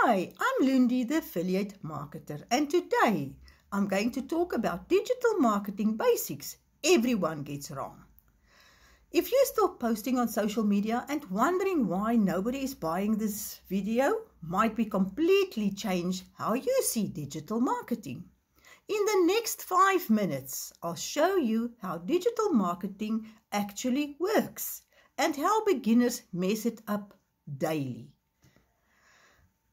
Hi, I'm Lundi, the affiliate marketer, and today I'm going to talk about digital marketing basics everyone gets wrong. If you stop posting on social media and wondering why nobody is buying this video, might be completely change how you see digital marketing. In the next 5 minutes, I'll show you how digital marketing actually works and how beginners mess it up daily.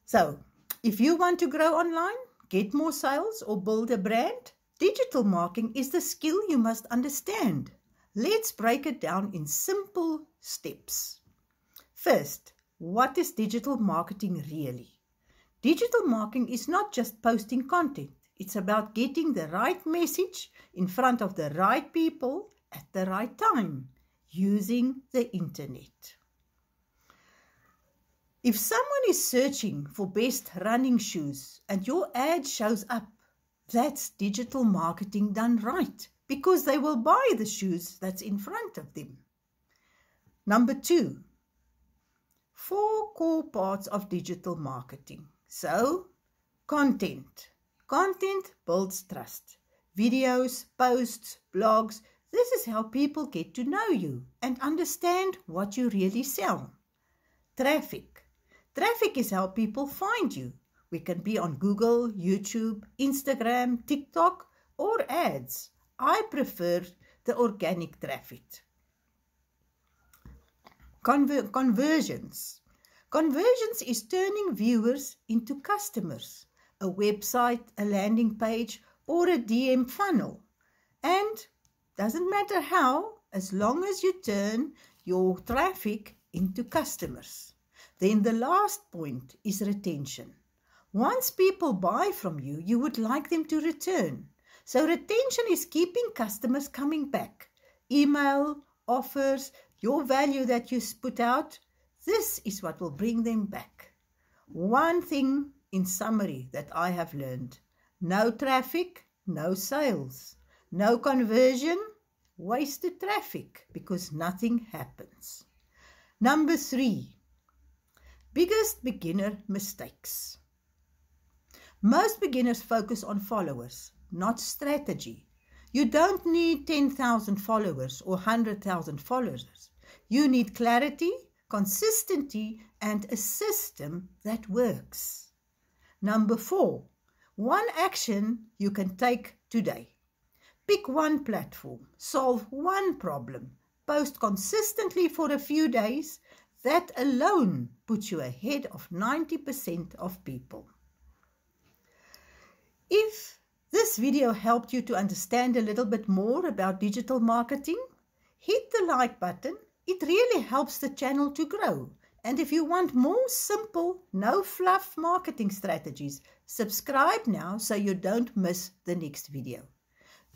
So, if you want to grow online, get more sales or build a brand, digital marketing is the skill you must understand. Let's break it down in simple steps. First, what is digital marketing really? Digital marketing is not just posting content. It's about getting the right message in front of the right people at the right time, using the internet. If someone is searching for best running shoes and your ad shows up, that's digital marketing done right, because they will buy the shoes that's in front of them. Number 2, 4 core parts of digital marketing. So, content. Content builds trust. Videos, posts, blogs. This is how people get to know you and understand what you really sell. Traffic. Traffic is how people find you. We can be on Google, YouTube, Instagram, TikTok, or ads. I prefer the organic traffic. Conversions. Conversions is turning viewers into customers. A website, a landing page, or a DM funnel. And doesn't matter how, as long as you turn your traffic into customers. Then the last point is retention. Once people buy from you, you would like them to return. So retention is keeping customers coming back. Email, offers, your value that you put out, this is what will bring them back. One thing in summary that I have learned: no traffic, no sales. No conversion, wasted traffic, because nothing happens. Number 3. Biggest beginner mistakes. Most beginners focus on followers, not strategy. You don't need 10,000 followers or 100,000 followers. You need clarity, consistency, and a system that works. Number 4, one action you can take today. Pick one platform, solve one problem, post consistently for a few days. That alone puts you ahead of 90% of people. If this video helped you to understand a little bit more about digital marketing, hit the like button. It really helps the channel to grow. And if you want more simple, no fluff marketing strategies, subscribe now so you don't miss the next video.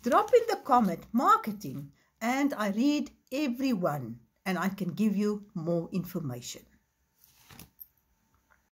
Drop in the comment marketing and I read every one and I can give you more information.